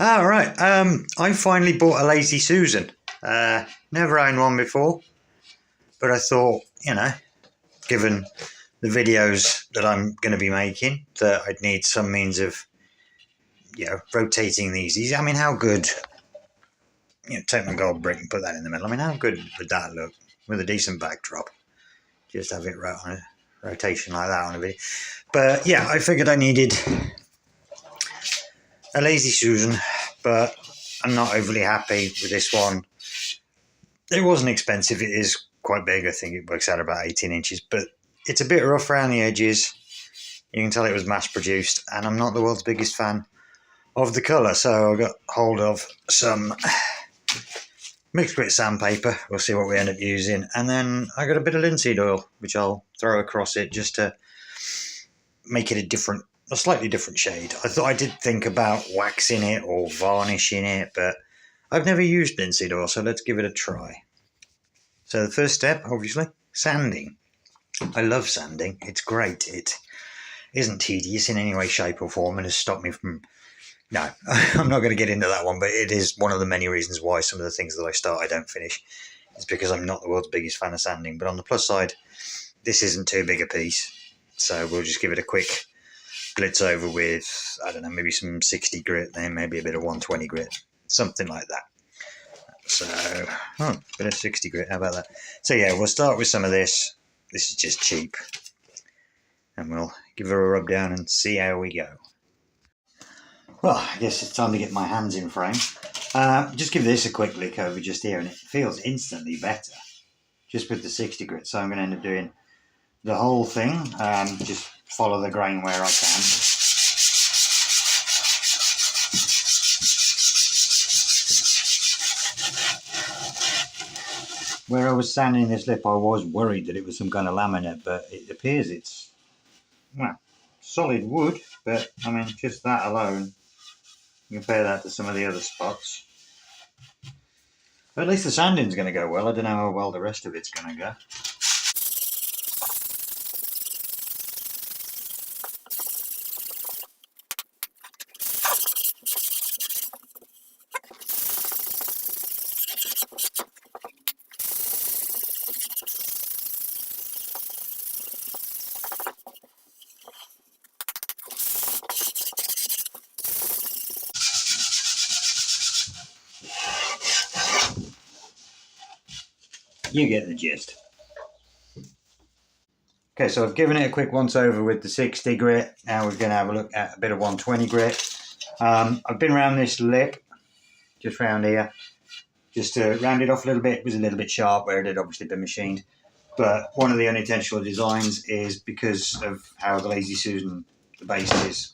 All right. I finally bought a Lazy Susan. Never owned one before, but I thought, given the videos that I'm going to be making, that I'd need some means of, rotating these easy. I mean, how good? Take my gold brick and put that in the middle. I mean, how good would that look with a decent backdrop? Just have it right on a rotation like that on a video. But yeah, I figured I needed a Lazy Susan, but I'm not overly happy with this one. It wasn't expensive. It is quite big. I think it works out about 18 inches, but it's a bit rough around the edges. You can tell it was mass produced, and I'm not the world's biggest fan of the colour, so I got hold of some mixed grit sandpaper. We'll see what we end up using, and then I got a bit of linseed oil, which I'll throw across it just to make it a slightly different shade. I did think about waxing it or varnishing it, but I've never used linseed oil, so let's give it a try. So the first step, obviously, sanding. I love sanding. It's great. It isn't tedious in any way, shape or form, and has stopped me from... No, I'm not going to get into that one, but it is one of the many reasons why some of the things that I start I don't finish. It's because I'm not the world's biggest fan of sanding. But on the plus side, this isn't too big a piece, so we'll just give it a quick glitz over with, I don't know, maybe some 60 grit, then maybe a bit of 120 grit, something like that. So, a bit of 60 grit, how about that? So yeah, we'll start with some of this. This is just cheap. And we'll give her a rub down and see how we go. Well, I guess it's time to get my hands in frame. Just give this a quick lick over just here, and it feels instantly better just with the 60 grit. So I'm going to end up doing the whole thing, just follow the grain where I can. Where I was sanding this lip, I was worried that it was some kind of laminate, but it appears it's, well, solid wood, but I mean, just that alone, compare that to some of the other spots. But at least the sanding's going to go well. I don't know how well the rest of it's going to go. You get the gist. Okay, so I've given it a quick once over with the 60 grit. Now we're going to have a look at a bit of 120 grit. I've been around this lip, just round here, just to round it off a little bit. It was a little bit sharp where it had obviously been machined. But one of the unintentional designs is because of how the Lazy Susan, the base is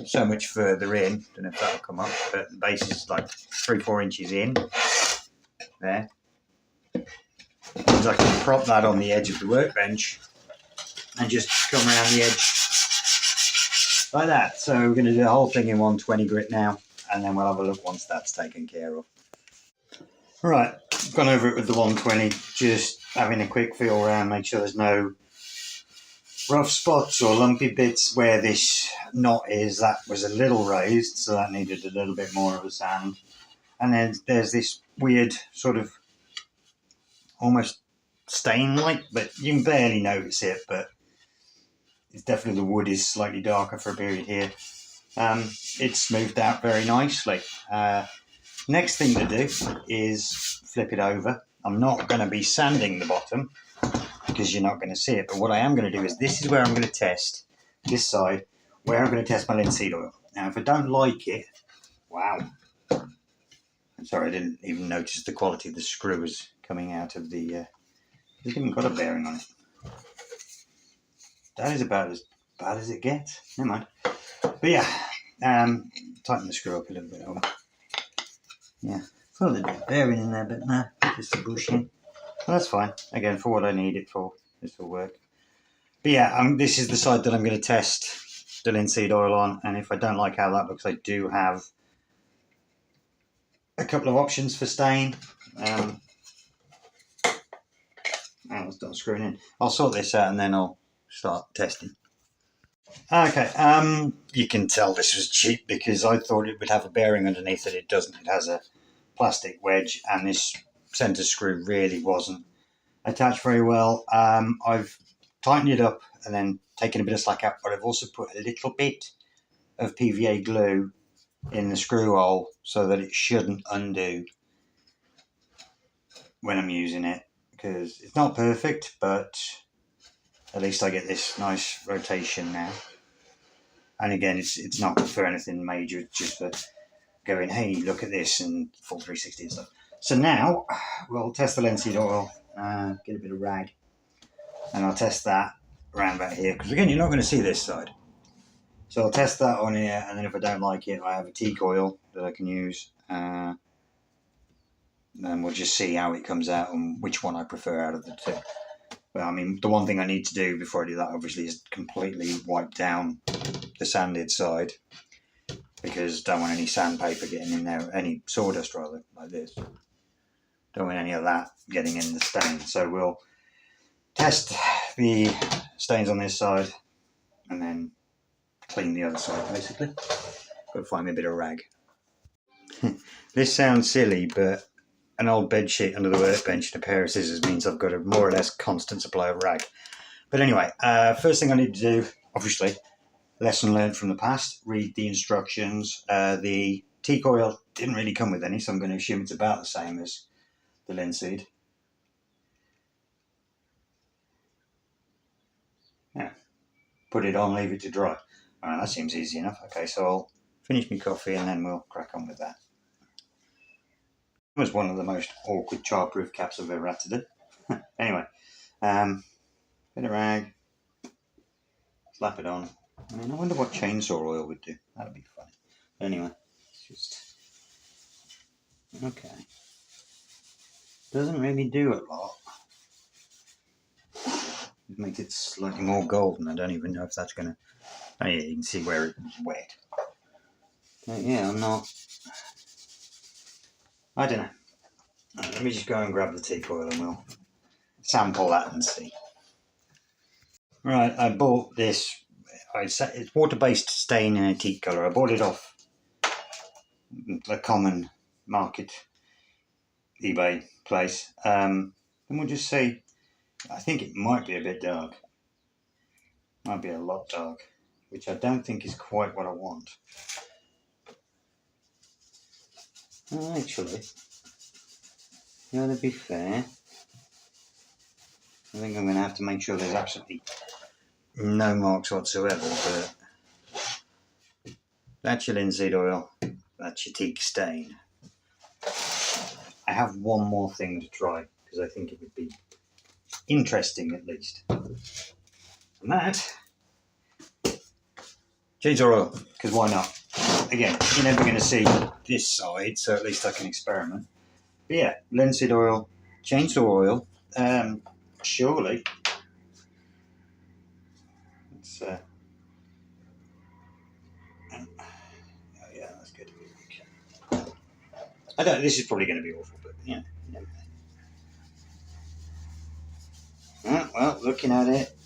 so much further in. Don't know if that'll come up, but the base is like 3-4 inches in. There. Means I can prop that on the edge of the workbench and just come around the edge like that. So we're going to do the whole thing in 120 grit now, and then we'll have a look once that's taken care of. Right, I've gone over it with the 120, just having a quick feel around, make sure there's no rough spots or lumpy bits. Where this knot is, that was a little raised, so that needed a little bit more of a sand. And then there's this weird sort of almost stain-like, but you can barely notice it, but it's definitely, the wood is slightly darker for a period here. It's smoothed out very nicely. Next thing to do is flip it over. I'm not going to be sanding the bottom because you're not going to see it, but what I am going to do is, this is where I'm going to test this side, where I'm going to test my linseed oil. Now, if I don't like it, wow. I'm sorry, I didn't even notice the quality of the screw is coming out of the... It's even got a bearing on it. That is about as bad as it gets. Never mind. But yeah, tighten the screw up a little bit over. Yeah, thought there'd be a bearing in there, but no, just a bushing. Well, that's fine. Again, for what I need it for, this will work. But yeah, this is the side that I'm going to test the linseed oil on, and if I don't like how that looks, I do have a couple of options for stain. I'll start screwing in. I'll sort this out and then I'll start testing. Okay, you can tell this was cheap because I thought it would have a bearing underneath it. It doesn't. It has a plastic wedge, and this centre screw really wasn't attached very well. I've tightened it up and then taken a bit of slack out, but I've also put a little bit of PVA glue in the screw hole so that it shouldn't undo when I'm using it, because it's not perfect, but at least I get this nice rotation now. And again, it's not for anything major, it's just for going, hey, look at this, and full 360 and stuff. So now we'll test the linseed oil, get a bit of rag, and I'll test that around about here, because again, you're not going to see this side. So I'll test that on here, and then if I don't like it, I have a teak oil that I can use. Then we'll just see how it comes out and which one I prefer out of the two. But I mean, the one thing I need to do before I do that, obviously, is completely wipe down the sanded side, because don't want any sandpaper getting in there, any sawdust rather, like this. Don't want any of that getting in the stain. So we'll test the stains on this side and then clean the other side, basically. Got to find me a bit of rag. This sounds silly, but an old bed sheet under the workbench and a pair of scissors means I've got a more or less constant supply of rag. But anyway, first thing I need to do, obviously, lesson learned from the past, read the instructions. The teak oil didn't really come with any, so I'm going to assume it's about the same as the linseed. Yeah, put it on, leave it to dry. All right, that seems easy enough. Okay, so I'll finish my coffee and then we'll crack on with that. It was one of the most awkward childproof caps I've ever had to do. Anyway, bit of rag, slap it on. I mean, I wonder what chainsaw oil would do. That'd be funny. But anyway, it's just okay. Doesn't really do a lot. It makes it slightly more golden. I don't even know if that's gonna. Oh yeah, you can see where it was wet. But yeah, I'm not. I don't know. Right, let me just go and grab the teak oil and we'll sample that and see. Right, I bought this. It's water-based stain in a teak colour. I bought it off the common market eBay place. And we'll just say, I think it might be a bit dark. Might be a lot dark, which I don't think is quite what I want. Well, actually, you ought to be fair. I think I'm going to have to make sure there's absolutely no marks whatsoever, but that's your linseed oil, that's your teak stain. I have one more thing to try, because I think it would be interesting at least. And that, chainsaw oil, because why not? Again, you're never going to see this side, so at least I can experiment. But yeah, linseed oil, chainsaw oil, surely. It's, oh yeah, that's good. Okay. I don't. This is probably going to be awful, but yeah. Well, looking at it,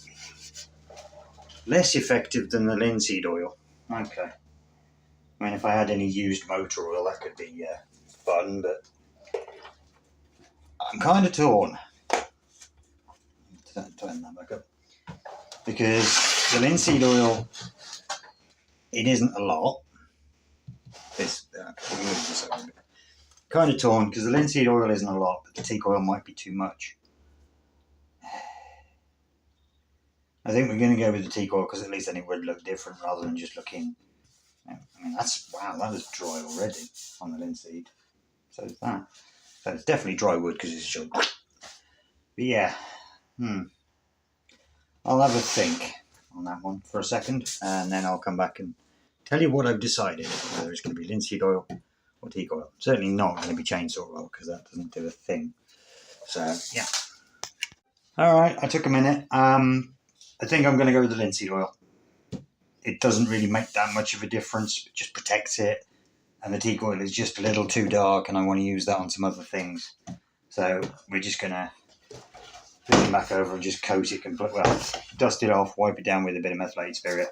less effective than the linseed oil. Okay. I mean, if I had any used motor oil, that could be fun, but I'm kind of torn. Turn that back up. Because the linseed oil, it isn't a lot. Kind of torn, because the linseed oil isn't a lot, but the teak oil might be too much. I think we're going to go with the teak oil, because at least then it would look different rather than just looking. I mean, wow, that is dry already on the linseed. So is that. So it's definitely dry wood because it's short. But yeah, I'll have a think on that one for a second, and then I'll come back and tell you what I've decided, whether it's going to be linseed oil or teak oil. Certainly not going to be chainsaw oil, because that doesn't do a thing. So yeah. All right, I took a minute. I think I'm going to go with the linseed oil. It doesn't really make that much of a difference. It just protects it. And the teak oil is just a little too dark, and I want to use that on some other things. So we're just going to Flip it back over and just coat it completely. Well, dust it off, wipe it down with a bit of methylated spirit,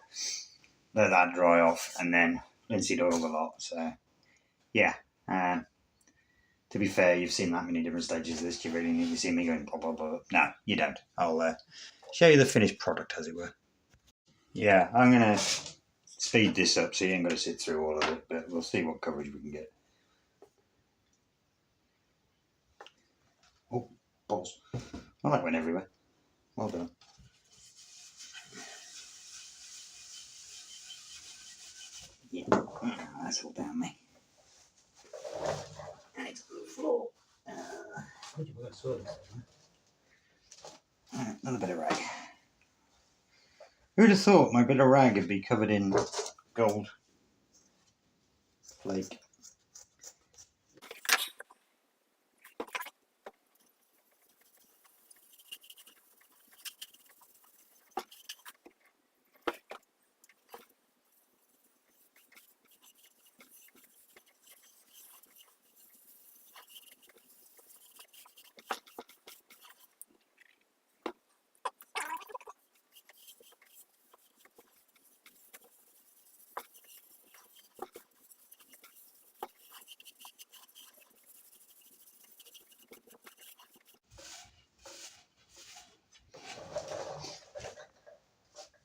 let that dry off, and then linseed oil a lot. So, yeah. To be fair, you've seen that many different stages of this. Do you really need to see me going blah, blah, blah? No, you don't. I'll show you the finished product, as it were. Yeah, I'm going to speed this up so you ain't got to sit through all of it, but we'll see what coverage we can get. Oh, balls. Well, that went everywhere. Well done. Yeah, that's all down me. And it's on the floor. Another bit of rag. Who'd have thought my bit of rag would be covered in gold flake?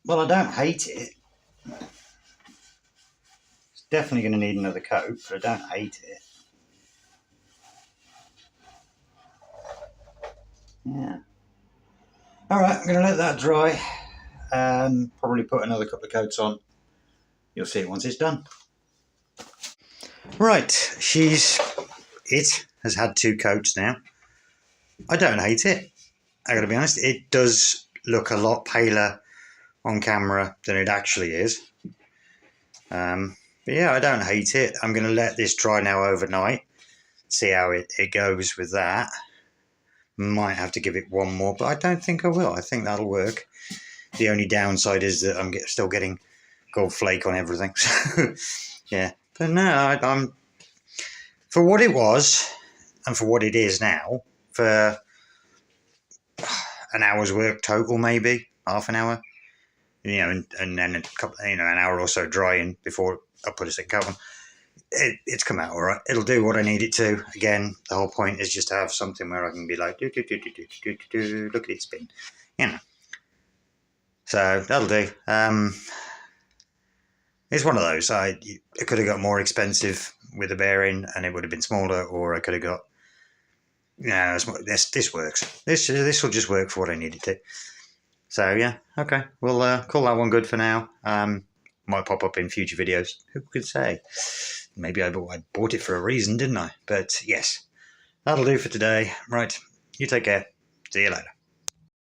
Well, I don't hate it. It's definitely going to need another coat, but I don't hate it. Yeah. All right, I'm going to let that dry. Probably put another couple of coats on. You'll see it once it's done. Right, it has had 2 coats now. I don't hate it. I got to be honest. It does look a lot paler on camera than it actually is. But yeah, I don't hate it. I'm going to let this dry now overnight. See how it goes with that. Might have to give it one more, but I don't think I will. I think that'll work. The only downside is that I'm still getting gold flake on everything. So, yeah. But no, I'm for what it was and for what it is now, for an hour's work total, maybe half an hour, and then a couple, an hour or so drying before I put it in carbon. It's come out all right. It'll do what I need it to. Again, the whole point is just to have something where I can be like, look at it spin, So that'll do. It's one of those. It could have got more expensive with a bearing, and it would have been smaller, or I could have got. This works. This will just work for what I need it to. So yeah, okay. We'll call that one good for now. Might pop up in future videos. Who could say? Maybe I bought it for a reason, didn't I? But yes, that'll do for today. Right, you take care. See you later.